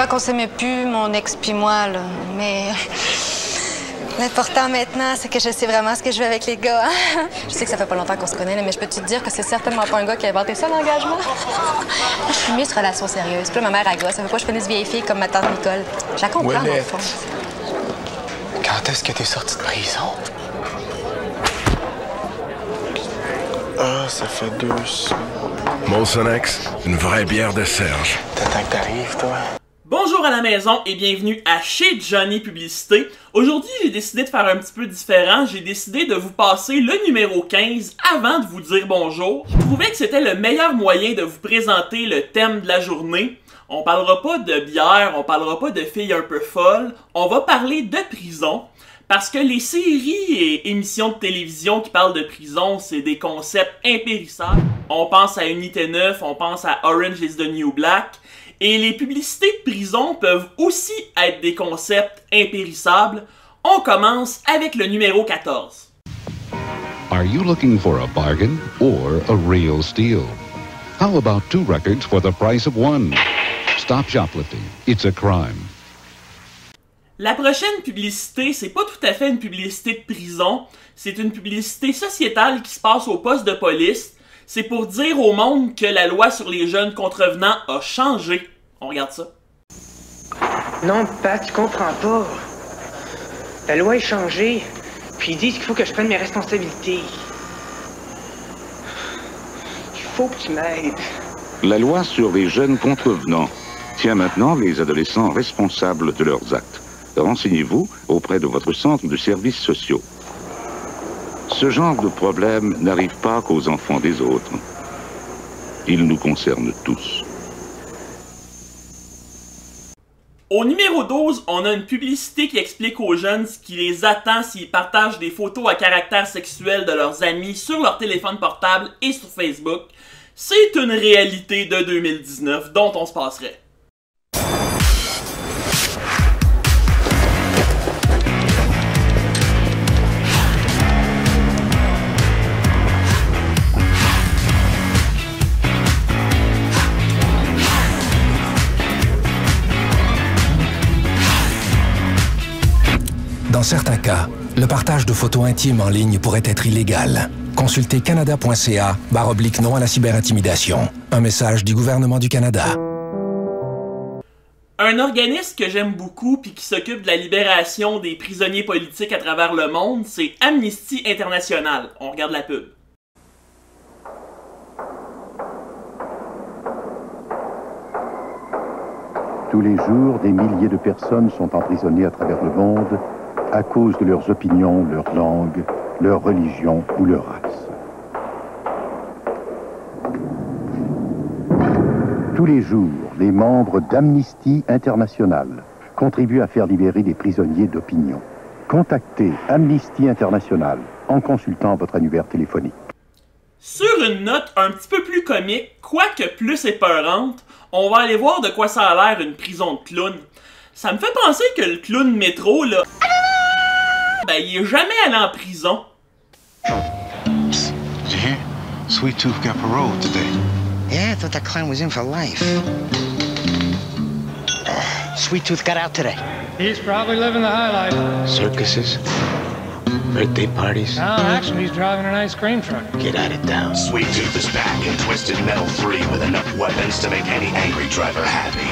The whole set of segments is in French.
qu'on s'aimait plus, mon ex puis moi, là. Mais l'important maintenant, c'est que je sais vraiment ce que je veux avec les gars. Hein? Je sais que ça fait pas longtemps qu'on se connaît, là, mais je peux te dire que c'est certainement pas un gars qui a inventé ça, l'engagement. Je suis mieux sur relation sérieuse. Puis là, ma mère, elle gosse. Ça veut pas que je finisse vieille fille comme ma tante Nicole. Je la comprends, dans le fond. Quand est-ce que t'es sortie de prison? Ah, ça fait 2 semaines. Molson X, une vraie bière de Serge. T'attends que t'arrives, toi? Bonjour à la maison et bienvenue à Chez Johnny Publicité. Aujourd'hui, j'ai décidé de faire un petit peu différent. J'ai décidé de vous passer le numéro 15 avant de vous dire bonjour. Je trouvais que c'était le meilleur moyen de vous présenter le thème de la journée. On parlera pas de bière, on parlera pas de filles un peu folles. On va parler de prison. Parce que les séries et émissions de télévision qui parlent de prison, c'est des concepts impérissables. On pense à Unité 9, on pense à Orange is the New Black. Et les publicités de prison peuvent aussi être des concepts impérissables. On commence avec le numéro 14. Are you looking for a bargain or a real steal? How about 2 records for the price of 1? Stop shoplifting. It's a crime. La prochaine publicité, c'est pas tout à fait une publicité de prison, c'est une publicité sociétale qui se passe au poste de police. C'est pour dire au monde que la loi sur les jeunes contrevenants a changé. On regarde ça. Non, Pat, tu comprends pas. La loi est changée, puis ils disent qu'il faut que je prenne mes responsabilités. Il faut que tu m'aides. La loi sur les jeunes contrevenants tient maintenant les adolescents responsables de leurs actes. Renseignez-vous auprès de votre centre de services sociaux. Ce genre de problème n'arrive pas qu'aux enfants des autres. Il nous concerne tous. Au numéro 12, on a une publicité qui explique aux jeunes ce qui les attend s'ils partagent des photos à caractère sexuel de leurs amis sur leur téléphone portable et sur Facebook. C'est une réalité de 2019 dont on se passerait. Dans certains cas, le partage de photos intimes en ligne pourrait être illégal. Consultez canada.ca/non à la cyberintimidation. Un message du gouvernement du Canada. Un organisme que j'aime beaucoup puis qui s'occupe de la libération des prisonniers politiques à travers le monde, c'est Amnesty International. On regarde la pub. Tous les jours, des milliers de personnes sont emprisonnées à travers le monde à cause de leurs opinions, leur langue, leur religion ou leur race. Tous les jours, les membres d'Amnesty International contribuent à faire libérer des prisonniers d'opinion. Contactez Amnesty International en consultant votre annuaire téléphonique. Sur une note un petit peu plus comique, quoique plus épeurante, on va aller voir de quoi ça a l'air une prison de clowns. Ça me fait penser que le clown métro, là, ben il est jamais allé en prison. Did you hear? Sweet Tooth got parole today. Yeah, I thought that clown was in for life. Sweet Tooth got out today. He's probably living the high life. Circuses, birthday parties. No, actually, he's driving an ice cream truck. Get out of town. Sweet Tooth is back in Twisted Metal 3 with enough weapons to make any angry driver happy.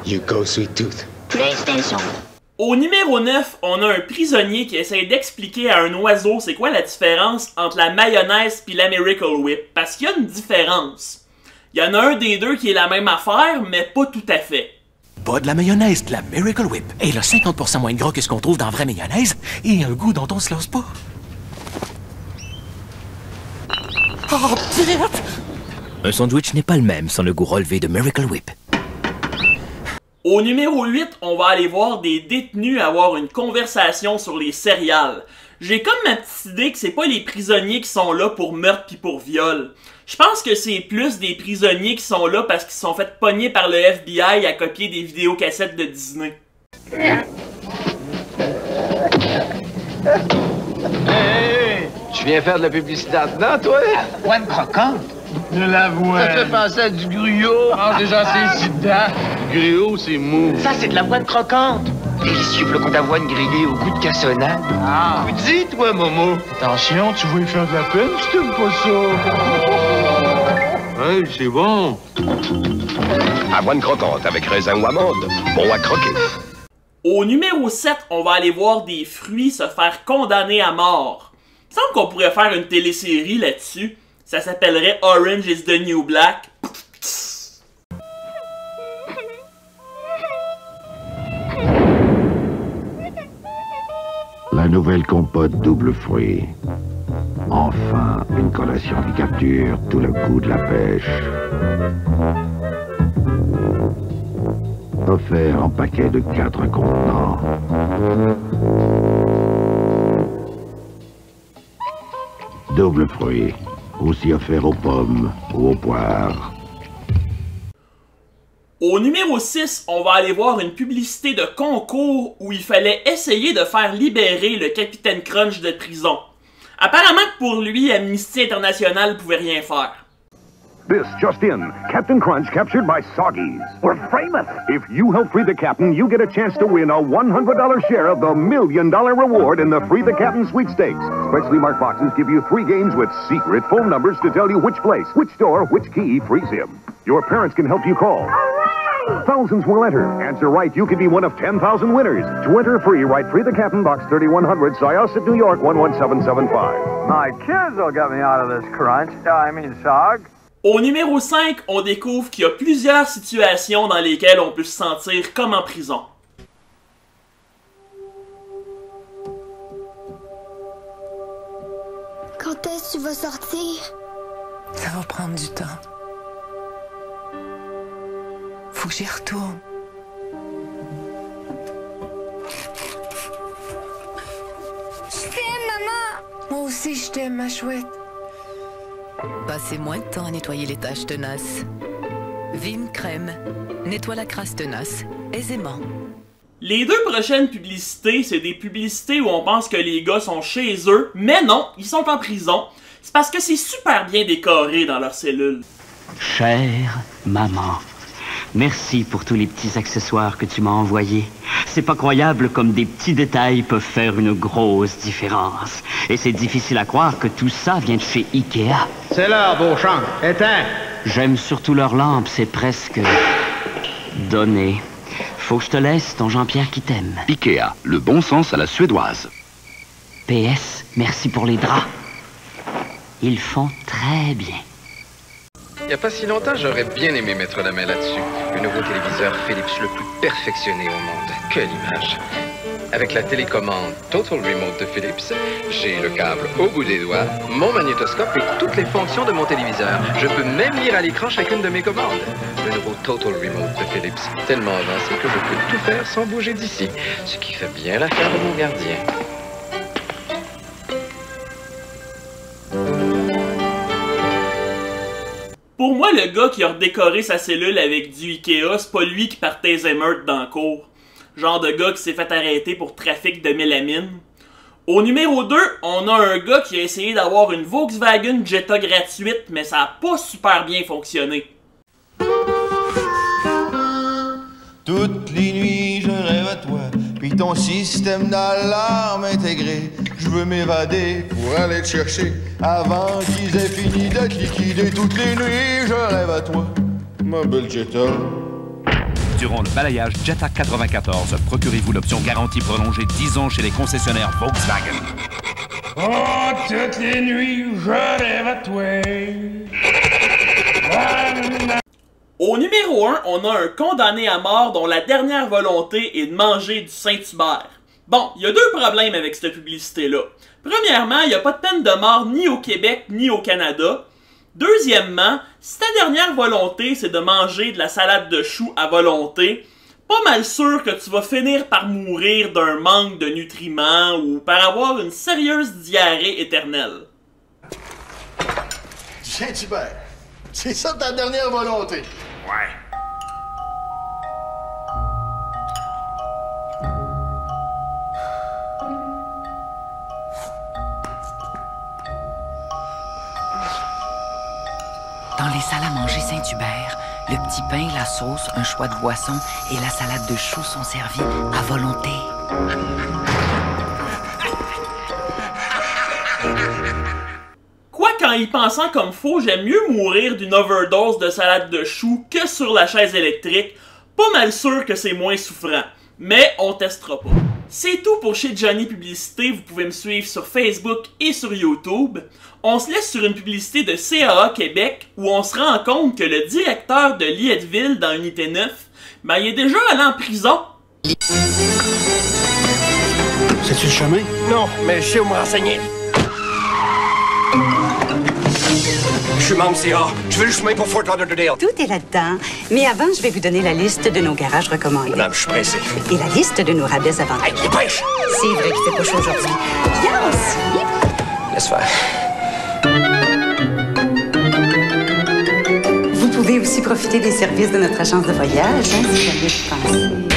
You go, Sweet Tooth. PlayStation. Au numéro 9, on a un prisonnier qui essaie d'expliquer à un oiseau c'est quoi la différence entre la mayonnaise puis la Miracle Whip. Parce qu'il y a une différence. Il y en a un des deux qui est la même affaire, mais pas tout à fait. Pas de la mayonnaise, de la Miracle Whip. Elle a 50% moins de gras que ce qu'on trouve dans vraie mayonnaise et un goût dont on se lasse pas. Oh, pute! Un sandwich n'est pas le même sans le goût relevé de Miracle Whip. Au numéro 8, on va aller voir des détenus avoir une conversation sur les céréales. J'ai comme ma petite idée que c'est pas les prisonniers qui sont là pour meurtre pis pour viol. Je pense que c'est plus des prisonniers qui sont là parce qu'ils se sont fait pogner par le FBI à copier des vidéocassettes de Disney. Hey, tu viens faire de la publicité dedans, toi? Ouais, me croquante. De l'avoine. Ça fait penser à du gruau. Ah, déjà, c'est ici dedans. Gruau, c'est mou. Ça, c'est de l'avoine croquante. Délicieux flocons d'avoine grillés au goût de cassonade. Ah. Dis, toi, Momo. Attention, tu veux lui faire de la peine, je t'aime pas ça. Hey, c'est bon. Avoine croquante avec raisin ou amande. Bon à croquer. Au numéro 7, on va aller voir des fruits se faire condamner à mort. Il me semble qu'on pourrait faire une télésérie là-dessus. Ça s'appellerait Orange is the New Black. La nouvelle compote double fruit. Enfin, une collation qui capture tout le goût de la pêche. Offert en paquet de 4 contenants. Double fruit, aussi offert aux pommes ou aux poires. Au numéro 6, on va aller voir une publicité de concours où il fallait essayer de faire libérer le Capitaine Crunch de prison. Apparemment que pour lui, Amnesty International pouvait rien faire. This just in. Captain Crunch captured by Soggies. We're famous. If you help free the captain, you get a chance to win a $100 share of the $1 million reward in the Free the Captain sweepstakes. Specially marked boxes give you 3 games with secret phone numbers to tell you which place, which door, which key frees him. Your parents can help you call. Thousands will enter. Answer right, you could be one of 10,000 winners. To enter free, write Free the Captain, Box 3100, Syosset, New York, 11775. My kids will get me out of this crunch. Sog. Au numéro 5, on découvre qu'il y a plusieurs situations dans lesquelles on peut se sentir comme en prison. Quand est-ce que tu vas sortir? Ça va prendre du temps. Faut que j'y retourne. Je t'aime, maman! Moi aussi, je t'aime, ma chouette. Passez moins de temps à nettoyer les taches tenaces. Vim Crème nettoie la crasse tenace aisément. Les 2 prochaines publicités, c'est des publicités où on pense que les gars sont chez eux, mais non, ils sont en prison. C'est parce que c'est super bien décoré dans leur cellule. Chère maman, merci pour tous les petits accessoires que tu m'as envoyés. C'est pas croyable comme des petits détails peuvent faire une grosse différence. Et c'est difficile à croire que tout ça vient de chez Ikea. C'est l'heure, Beauchamp. Éteins. J'aime surtout leurs lampes, c'est presque... donné. Faut que je te laisse, ton Jean-Pierre qui t'aime. Ikea, le bon sens à la suédoise. PS, merci pour les draps. Ils font très bien. Il n'y a pas si longtemps, j'aurais bien aimé mettre la main là-dessus. Le nouveau téléviseur Philips le plus perfectionné au monde. Quelle image! Avec la télécommande Total Remote de Philips, j'ai le câble au bout des doigts, mon magnétoscope et toutes les fonctions de mon téléviseur. Je peux même lire à l'écran chacune de mes commandes. Le nouveau Total Remote de Philips, tellement avancé que je peux tout faire sans bouger d'ici, ce qui fait bien l'affaire de mon gardien. Pour moi, le gars qui a redécoré sa cellule avec du Ikea, c'est pas lui qui partait les émeutes dans le cours. Genre de gars qui s'est fait arrêter pour trafic de mélamine. Au numéro 2, on a un gars qui a essayé d'avoir une Volkswagen Jetta gratuite, mais ça a pas super bien fonctionné. Toutes les nuits, je rêve à toi, puis ton système d'alarme intégré. Je veux m'évader pour aller te chercher avant qu'ils aient fini de te liquider. Toutes les nuits, je rêve à toi, ma belle Jetta. Durant le balayage Jetta 94, procurez-vous l'option garantie prolongée 10 ans chez les concessionnaires Volkswagen. Oh, toutes les nuits, je rêve à toi. Au numéro 1, on a un condamné à mort dont la dernière volonté est de manger du Saint-Hubert. Bon, il y a 2 problèmes avec cette publicité-là. Premièrement, il n'y a pas de peine de mort ni au Québec ni au Canada. Deuxièmement, si ta dernière volonté c'est de manger de la salade de choux à volonté, pas mal sûr que tu vas finir par mourir d'un manque de nutriments ou par avoir une sérieuse diarrhée éternelle. Saint-Hubert, c'est ça ta dernière volonté? Ouais. Dans Saint-Hubert. Le petit pain, la sauce, un choix de boisson et la salade de choux sont servis à volonté. Quoi qu'en y pensant comme faux, j'aime mieux mourir d'une overdose de salade de choux que sur la chaise électrique. Pas mal sûr que c'est moins souffrant. Mais on testera pas. C'est tout pour Chez Johnny Publicité. Vous pouvez me suivre sur Facebook et sur YouTube. On se laisse sur une publicité de CAA Québec où on se rend compte que le directeur de Lietteville dans Unité 9, ben il est déjà allé en prison. C'est-tu le chemin? Non, mais je sais où me renseigner. Je suis membre CA. Je veux le chemin pour Fort Lauderdale. Tout est là-dedans. Mais avant, je vais vous donner la liste de nos garages recommandés. Madame, je suis pressé. Et la liste de nos rabais avant. Hey, dépêche! C'est vrai qu'il fait pas chaud aujourd'hui. Viens aussi. Laisse faire. Vous pouvez aussi profiter des services de notre agence de voyage, hein, si jamais vous pensez.